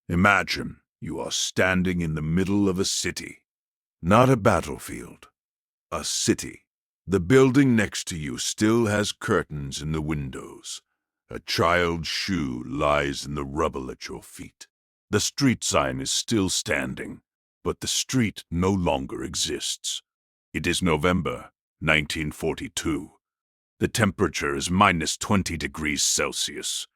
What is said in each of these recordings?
Imagine you are standing in the middle of a city. Not a battlefield, a city. The building next to you still has curtains in the windows. A child's shoe lies in the rubble at your feet. The street sign is still standing, but the street no longer exists. It is November 1942. The temperature is minus 20 degrees Celsius.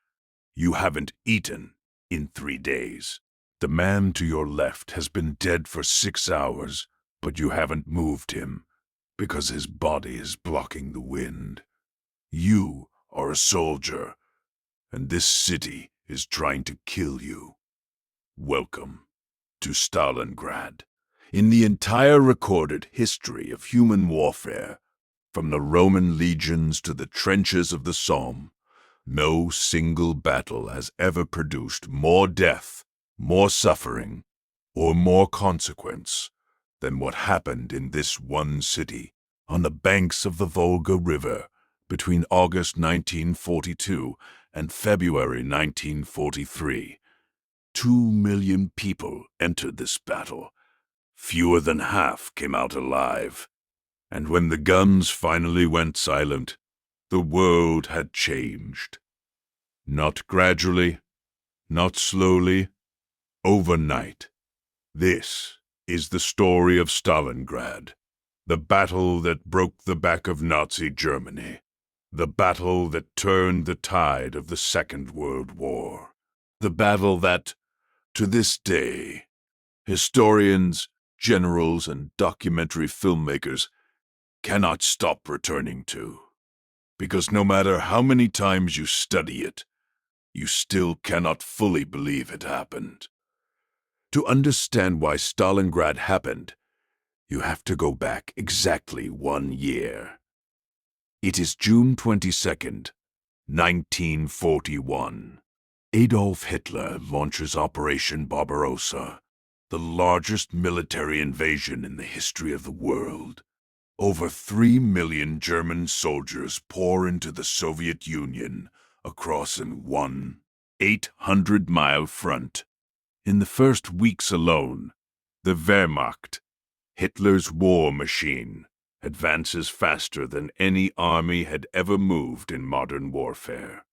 You haven't eaten in 3 days. The man to your left has been dead for 6 hours, but you haven't moved him because his body is blocking the wind. You are a soldier, and this city is trying to kill you. Welcome to Stalingrad. In the entire recorded history of human warfare, from the Roman legions to the trenches of the Somme, no single battle has ever produced more death, more suffering, or more consequence than what happened in this one city on the banks of the Volga River between August 1942 and February 1943. 2 million people entered this battle. Fewer than half came out alive. And when the guns finally went silent, the world had changed. Not gradually, not slowly, overnight. This is the story of Stalingrad, the battle that broke the back of Nazi Germany, the battle that turned the tide of the Second World War, the battle that, to this day, historians, generals, and documentary filmmakers cannot stop returning to. Because no matter how many times you study it, you still cannot fully believe it happened. To understand why Stalingrad happened, you have to go back exactly 1 year. It is June 22nd, 1941. Adolf Hitler launches Operation Barbarossa, the largest military invasion in the history of the world. Over 3 million German soldiers pour into the Soviet Union across an 800-mile front. In the first weeks alone, the Wehrmacht, Hitler's war machine, advances faster than any army had ever moved in modern warfare.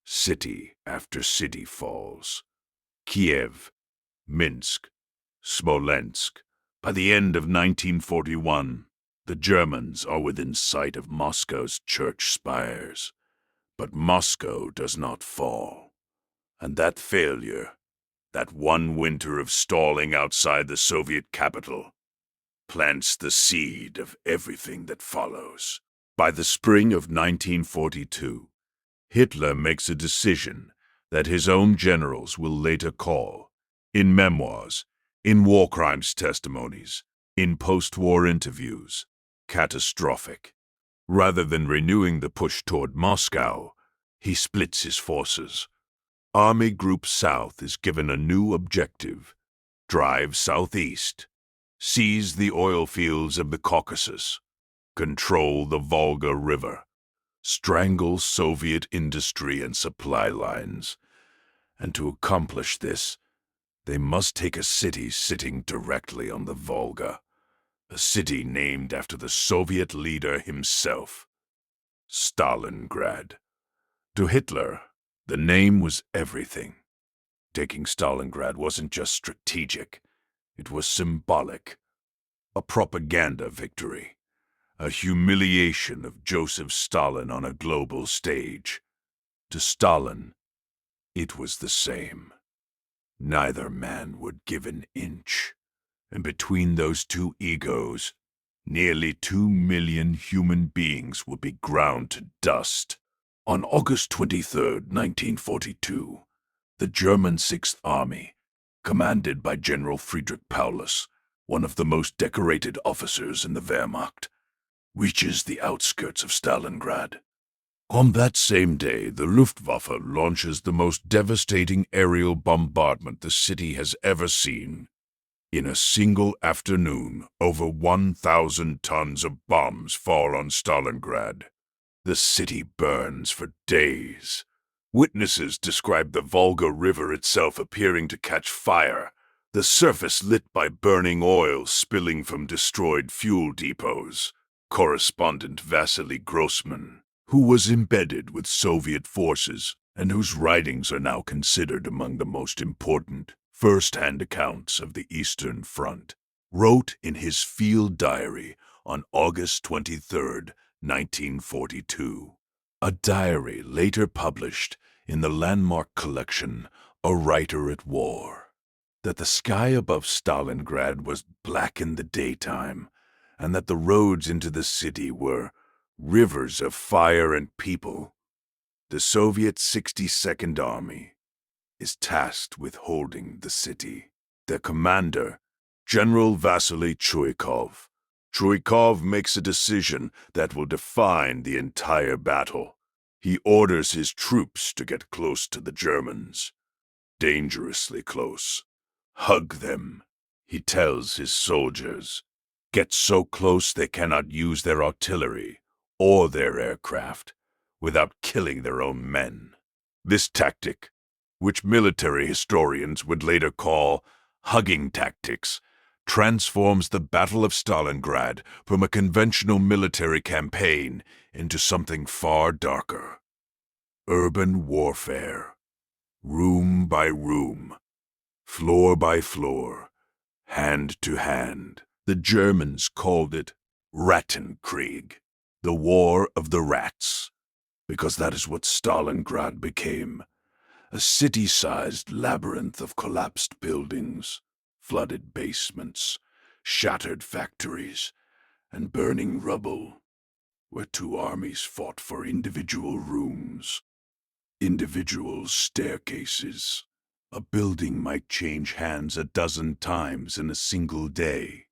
City after city falls. Kiev, Minsk, Smolensk. By the end of 1941, the Germans are within sight of Moscow's church spires. But Moscow does not fall. And that failure, that one winter of stalling outside the Soviet capital, plants the seed of everything that follows. By the spring of 1942, Hitler makes a decision that his own generals will later call, in memoirs, in war crimes testimonies, in post-war interviews, catastrophic. Rather than renewing the push toward Moscow, he splits his forces. Army Group South is given a new objective: drive southeast, seize the oil fields of the Caucasus, control the Volga River, strangle Soviet industry and supply lines. And to accomplish this, they must take a city sitting directly on the Volga, a city named after the Soviet leader himself, Stalingrad. To Hitler, the name was everything. Taking Stalingrad wasn't just strategic, it was symbolic. A propaganda victory, a humiliation of Joseph Stalin on a global stage. To Stalin, it was the same. Neither man would give an inch. And between those two egos, nearly 2 million human beings will be ground to dust. On August 23, 1942, the German Sixth Army, commanded by General Friedrich Paulus, one of the most decorated officers in the Wehrmacht, reaches the outskirts of Stalingrad. On that same day, the Luftwaffe launches the most devastating aerial bombardment the city has ever seen. In a single afternoon, over 1,000 tons of bombs fall on Stalingrad. The city burns for days. Witnesses described the Volga River itself appearing to catch fire, the surface lit by burning oil spilling from destroyed fuel depots. Correspondent Vasily Grossman, who was embedded with Soviet forces and whose writings are now considered among the most important first-hand accounts of the Eastern Front, wrote in his field diary on August 23, 1942. A diary later published in the landmark collection A Writer at War, that the sky above Stalingrad was black in the daytime, and that the roads into the city were rivers of fire and people. The Soviet 62nd Army is tasked with holding the city. Their commander, General Vasily Chuikov. Chuikov makes a decision that will define the entire battle. He orders his troops to get close to the Germans. Dangerously close. Hug them, he tells his soldiers. Get so close they cannot use their artillery or their aircraft without killing their own men. This tactic, which military historians would later call hugging tactics, transforms the Battle of Stalingrad from a conventional military campaign into something far darker. Urban warfare. Room by room. Floor by floor. Hand to hand. The Germans called it Rattenkrieg, the War of the Rats, because that is what Stalingrad became. A city-sized labyrinth of collapsed buildings, flooded basements, shattered factories, and burning rubble, where two armies fought for individual rooms, individual staircases. A building might change hands a dozen times in a single day.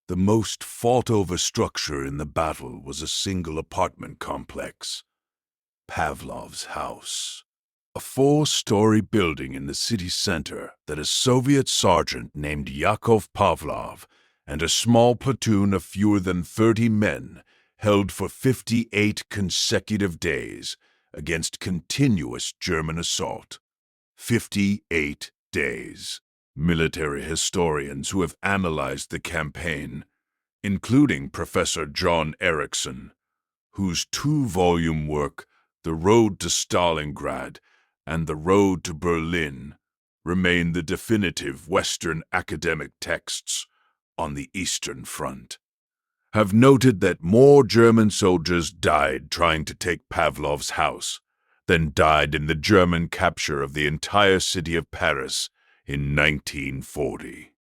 The most fought-over structure in the battle was a single apartment complex, Pavlov's house. A 4-story building in the city center that a Soviet sergeant named Yakov Pavlov and a small platoon of fewer than 30 men held for 58 consecutive days against continuous German assault. 58 days. Military historians who have analyzed the campaign, including Professor John Erickson, whose 2-volume work, The Road to Stalingrad and The Road to Berlin, remain the definitive Western academic texts on the Eastern Front, have noted that more German soldiers died trying to take Pavlov's house than died in the German capture of the entire city of Paris in 1940.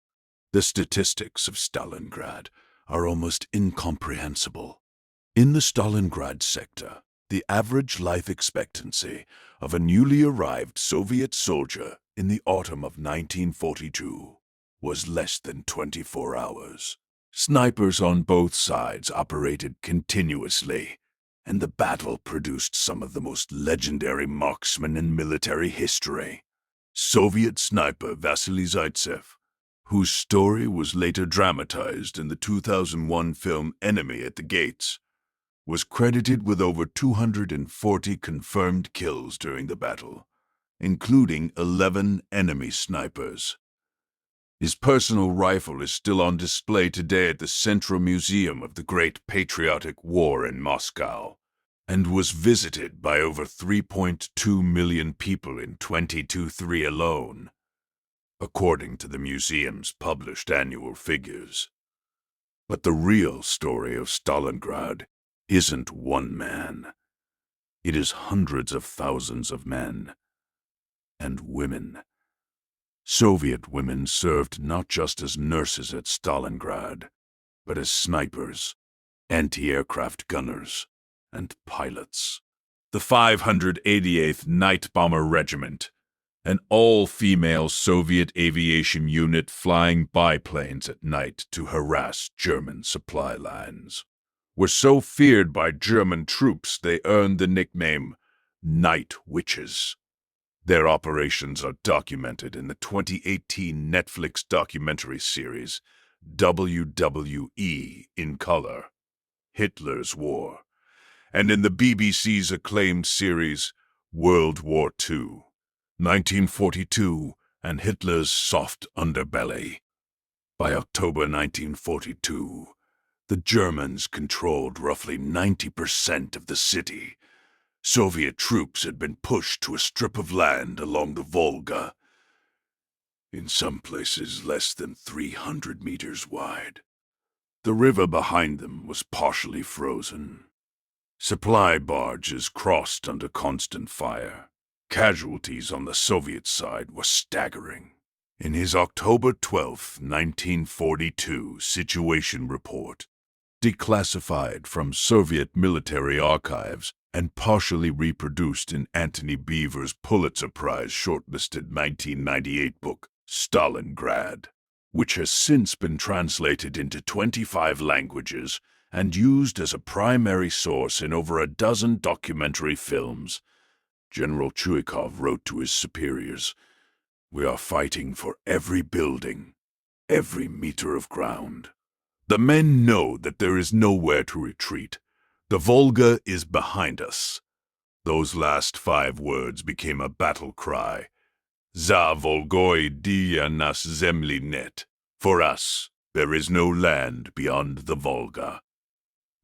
The statistics of Stalingrad are almost incomprehensible. In the Stalingrad sector, the average life expectancy of a newly arrived Soviet soldier in the autumn of 1942 was less than 24 hours. Snipers on both sides operated continuously, and the battle produced some of the most legendary marksmen in military history. Soviet sniper Vasily Zaitsev, whose story was later dramatized in the 2001 film Enemy at the Gates, was credited with over 240 confirmed kills during the battle, including 11 enemy snipers. His personal rifle is still on display today at the Central Museum of the Great Patriotic War in Moscow, and was visited by over 3.2 million people in 2023 alone, according to the museum's published annual figures. But the real story of Stalingrad isn't one man. It is hundreds of thousands of men and women. Soviet women served not just as nurses at Stalingrad, but as snipers, anti-aircraft gunners, and pilots. The 588th Night Bomber Regiment, an all-female Soviet aviation unit flying biplanes at night to harass German supply lines, were so feared by German troops they earned the nickname Night Witches. Their operations are documented in the 2018 Netflix documentary series WWE in Color, Hitler's War, and in the BBC's acclaimed series World War II, 1942, and Hitler's soft underbelly. By October 1942, the Germans controlled roughly 90% of the city. Soviet troops had been pushed to a strip of land along the Volga, in some places less than 300 meters wide. The river behind them was partially frozen. Supply barges crossed under constant fire. Casualties on the Soviet side were staggering. In his October 12, 1942 situation report, declassified from Soviet military archives and partially reproduced in Antony Beevor's Pulitzer Prize shortlisted 1998 book, Stalingrad, which has since been translated into 25 languages and used as a primary source in over a dozen documentary films, General Chuikov wrote to his superiors, "We are fighting for every building, every meter of ground. The men know that there is nowhere to retreat. The Volga is behind us." Those last 5 words became a battle cry. Za Volgoi dia nas zemli net. For us, there is no land beyond the Volga.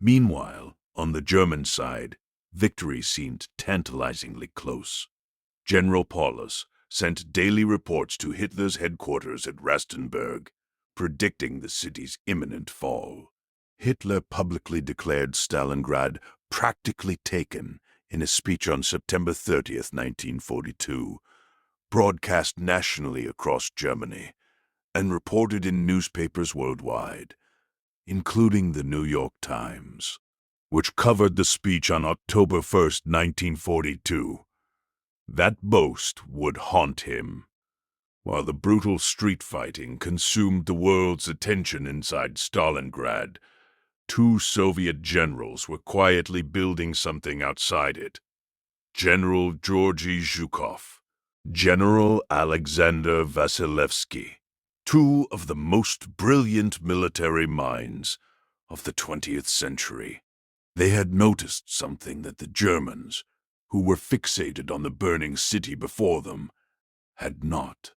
Meanwhile, on the German side, victory seemed tantalizingly close. General Paulus sent daily reports to Hitler's headquarters at Rastenburg, predicting the city's imminent fall. Hitler publicly declared Stalingrad practically taken in a speech on September 30th, 1942, broadcast nationally across Germany, and reported in newspapers worldwide, including the New York Times, which covered the speech on October 1st, 1942. That boast would haunt him. While the brutal street fighting consumed the world's attention inside Stalingrad, 2 Soviet generals were quietly building something outside it. General Georgy Zhukov, General Alexander Vasilevsky, 2 of the most brilliant military minds of the 20th century. They had noticed something that the Germans, who were fixated on the burning city before them, had not.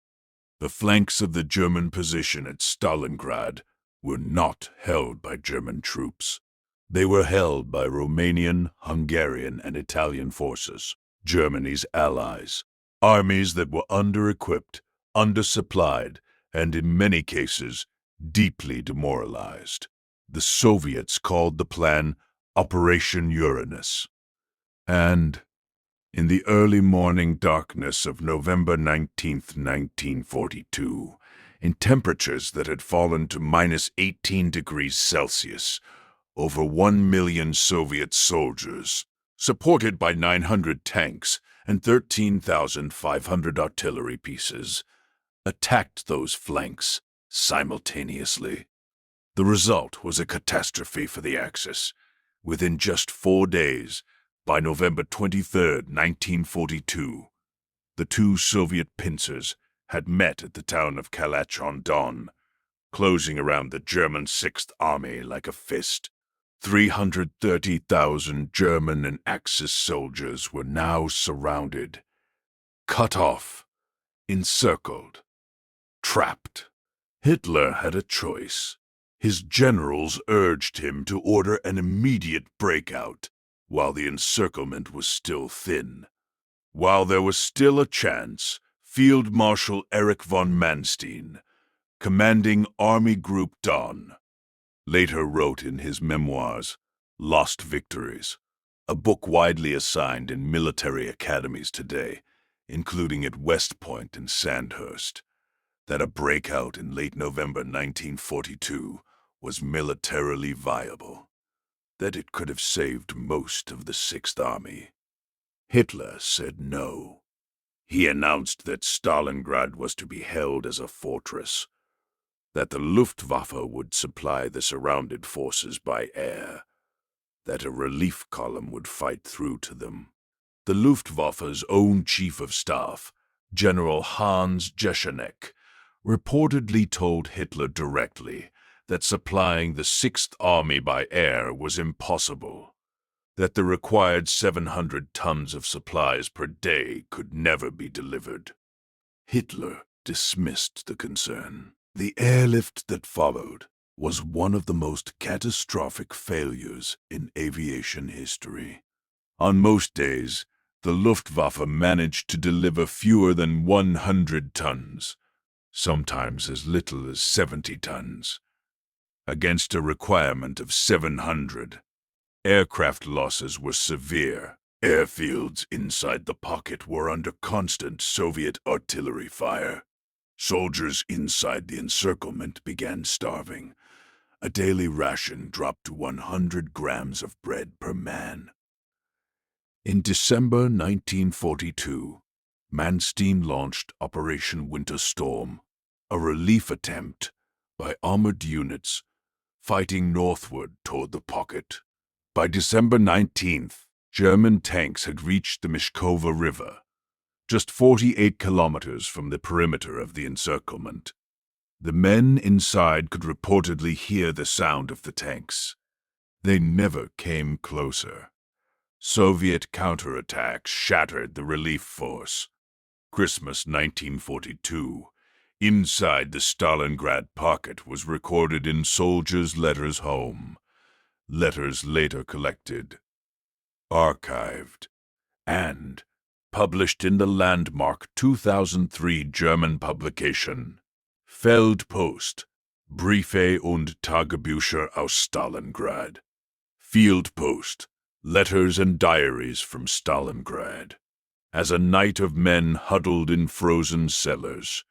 The flanks of the German position at Stalingrad were not held by German troops. They were held by Romanian, Hungarian, and Italian forces, Germany's allies, armies that were under-equipped, undersupplied, and in many cases, deeply demoralized. The Soviets called the plan Operation Uranus. And in the early morning darkness of November 19th, 1942, in temperatures that had fallen to -18 degrees Celsius, over 1 million Soviet soldiers, supported by 900 tanks and 13,500 artillery pieces, attacked those flanks simultaneously. The result was a catastrophe for the Axis. Within just 4 days, by November 23rd, 1942, the 2 Soviet pincers had met at the town of Kalach-on-Don, closing around the German Sixth Army like a fist. 330,000 German and Axis soldiers were now surrounded, cut off, encircled, trapped. Hitler had a choice. His generals urged him to order an immediate breakout while the encirclement was still thin. While there was still a chance, Field Marshal Erich von Manstein, commanding Army Group Don, later wrote in his memoirs, Lost Victories, a book widely assigned in military academies today, including at West Point and Sandhurst, that a breakout in late November 1942 was militarily viable, that it could have saved most of the Sixth Army. Hitler said no. He announced that Stalingrad was to be held as a fortress, that the Luftwaffe would supply the surrounded forces by air, that a relief column would fight through to them. The Luftwaffe's own chief of staff, General Hans Jeschenek, reportedly told Hitler directly that supplying the Sixth Army by air was impossible. that the required 700 tons of supplies per day could never be delivered. Hitler dismissed the concern. The airlift that followed was one of the most catastrophic failures in aviation history. On most days, the Luftwaffe managed to deliver fewer than 100 tons, sometimes as little as 70 tons. Against a requirement of 700, aircraft losses were severe. Airfields inside the pocket were under constant Soviet artillery fire. Soldiers inside the encirclement began starving. A daily ration dropped to 100 grams of bread per man. In December 1942, Manstein launched Operation Winter Storm, a relief attempt by armored units fighting northward toward the pocket. By December 19th, German tanks had reached the Mishkova River, just 48 kilometers from the perimeter of the encirclement. The men inside could reportedly hear the sound of the tanks. They never came closer. Soviet counterattacks shattered the relief force. Christmas 1942, inside the Stalingrad pocket, was recorded in soldiers' letters home. Letters later collected, archived, and published in the landmark 2003 German publication, Feldpost, Briefe und Tagebücher aus Stalingrad. Field Post, Letters and Diaries from Stalingrad. As a night of men huddled in frozen cellars,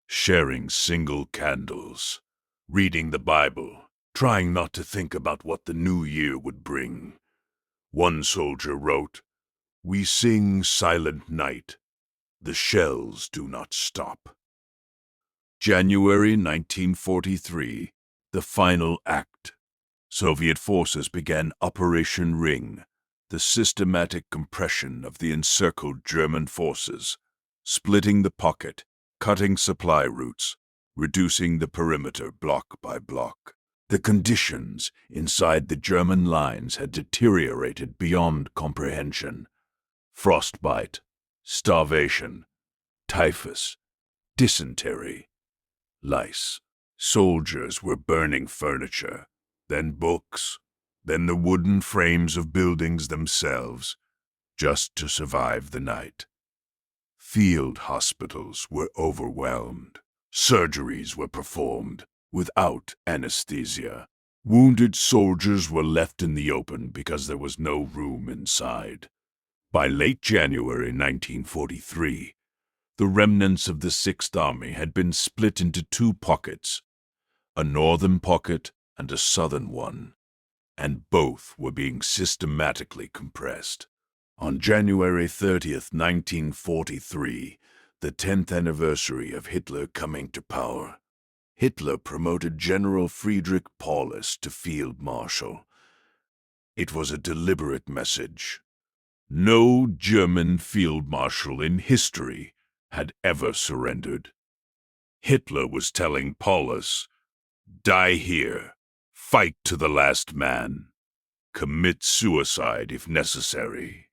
sharing single candles, reading the Bible, trying not to think about what the new year would bring. One soldier wrote, "We sing Silent Night. The shells do not stop." January 1943, the final act. Soviet forces began Operation Ring, the systematic compression of the encircled German forces, splitting the pocket, cutting supply routes, reducing the perimeter block by block. The conditions inside the German lines had deteriorated beyond comprehension. Frostbite, starvation, typhus, dysentery, lice. Soldiers were burning furniture, then books, then the wooden frames of buildings themselves, just to survive the night. Field hospitals were overwhelmed. Surgeries were performed without anesthesia. Wounded soldiers were left in the open because there was no room inside. By late January 1943, the remnants of the Sixth Army had been split into two pockets, a northern pocket and a southern one, and both were being systematically compressed. On January 30th, 1943, the 10th anniversary of Hitler coming to power, Hitler promoted General Friedrich Paulus to Field Marshal. It was a deliberate message. No German field marshal in history had ever surrendered. Hitler was telling Paulus, "Die here, fight to the last man, commit suicide if necessary."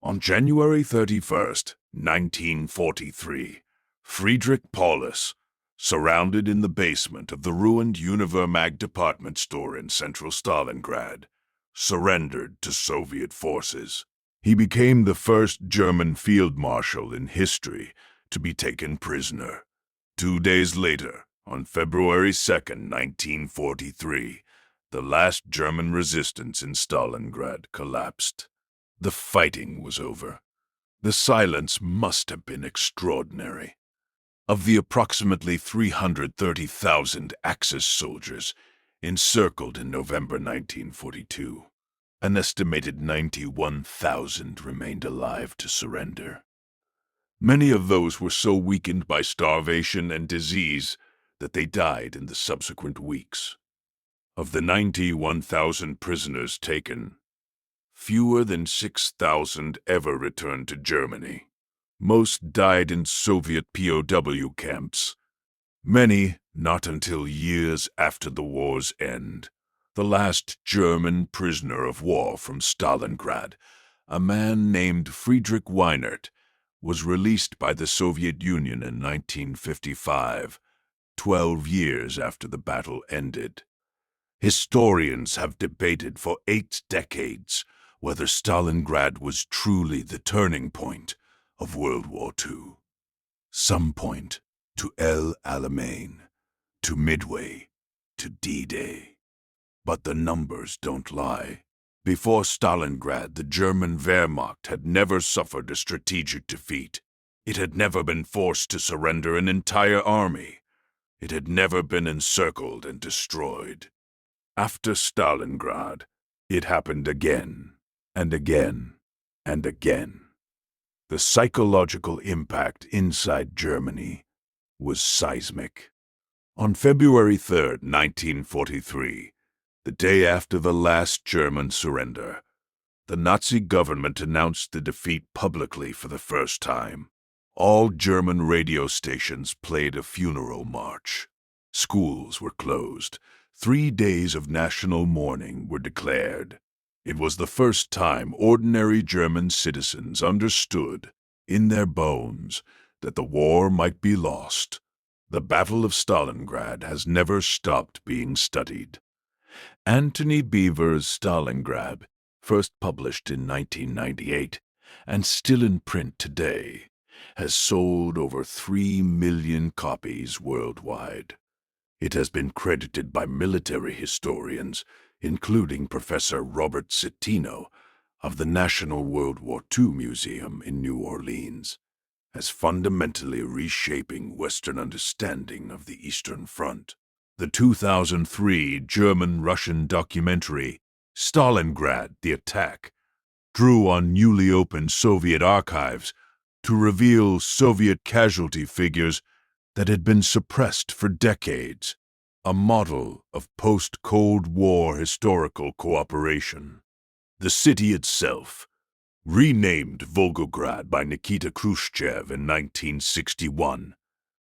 On January 31st, 1943, Friedrich Paulus, surrounded in the basement of the ruined Univermag department store in central Stalingrad, surrendered to Soviet forces. He became the first German field marshal in history to be taken prisoner. 2 days later, on February 2nd, 1943, the last German resistance in Stalingrad collapsed. The fighting was over. The silence must have been extraordinary. Of the approximately 330,000 Axis soldiers encircled in November 1942, an estimated 91,000 remained alive to surrender. Many of those were so weakened by starvation and disease that they died in the subsequent weeks. Of the 91,000 prisoners taken, fewer than 6,000 ever returned to Germany. Most died in Soviet POW camps, many not until years after the war's end. The last German prisoner of war from Stalingrad, a man named Friedrich Weinert, was released by the Soviet Union in 1955, 12 years after the battle ended. Historians have debated for 8 decades whether Stalingrad was truly the turning point of World War II. Some point to El Alamein, to Midway, to D-Day. But the numbers don't lie. Before Stalingrad, the German Wehrmacht had never suffered a strategic defeat. It had never been forced to surrender an entire army. It had never been encircled and destroyed. After Stalingrad, it happened again, and again, and again. The psychological impact inside Germany was seismic. On February 3rd, 1943, the day after the last German surrender, the Nazi government announced the defeat publicly for the first time. All German radio stations played a funeral march. Schools were closed. 3 days of national mourning were declared. It was the first time ordinary German citizens understood, in their bones, that the war might be lost. The Battle of Stalingrad has never stopped being studied. Antony Beevor's Stalingrad, first published in 1998 and still in print today, has sold over 3 million copies worldwide. It has been credited by military historians, including Professor Robert Citino of the National World War II Museum in New Orleans, as fundamentally reshaping Western understanding of the Eastern Front. The 2003 German-Russian documentary, Stalingrad, The Attack, drew on newly opened Soviet archives to reveal Soviet casualty figures that had been suppressed for decades, a model of post-Cold War historical cooperation. The city itself, renamed Volgograd by Nikita Khrushchev in 1961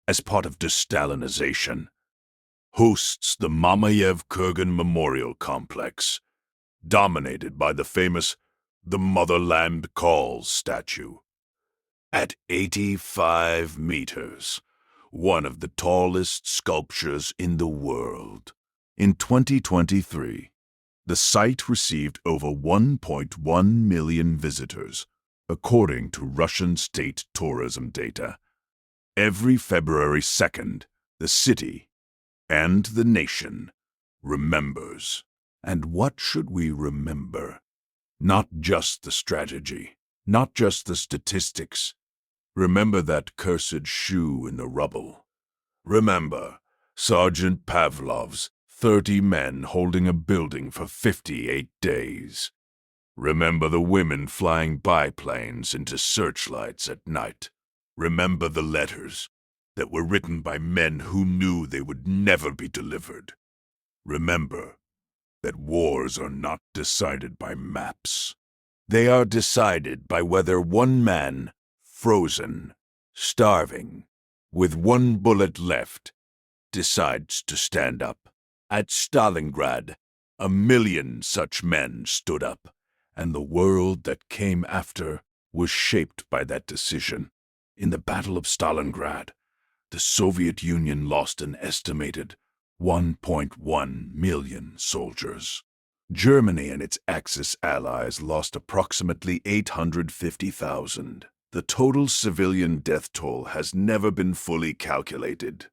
as part of de-Stalinization, hosts the Mamayev-Kurgan Memorial Complex, dominated by the famous The Motherland Calls statue. At 85 meters, one of the tallest sculptures in the world. In 2023, the site received over 1.1 million visitors, according to Russian state tourism data. Every February 2nd, the city and the nation remembers. And what should we remember? Not just the strategy, not just the statistics. Remember that cursed shoe in the rubble. Remember Sergeant Pavlov's 30 men holding a building for 58 days. Remember the women flying biplanes into searchlights at night. Remember the letters that were written by men who knew they would never be delivered. Remember that wars are not decided by maps. They are decided by whether one man, frozen, starving, with one bullet left, decides to stand up. At Stalingrad, 1 million such men stood up, and the world that came after was shaped by that decision. In the Battle of Stalingrad, the Soviet Union lost an estimated 1.1 million soldiers. Germany and its Axis allies lost approximately 850,000. The total civilian death toll has never been fully calculated.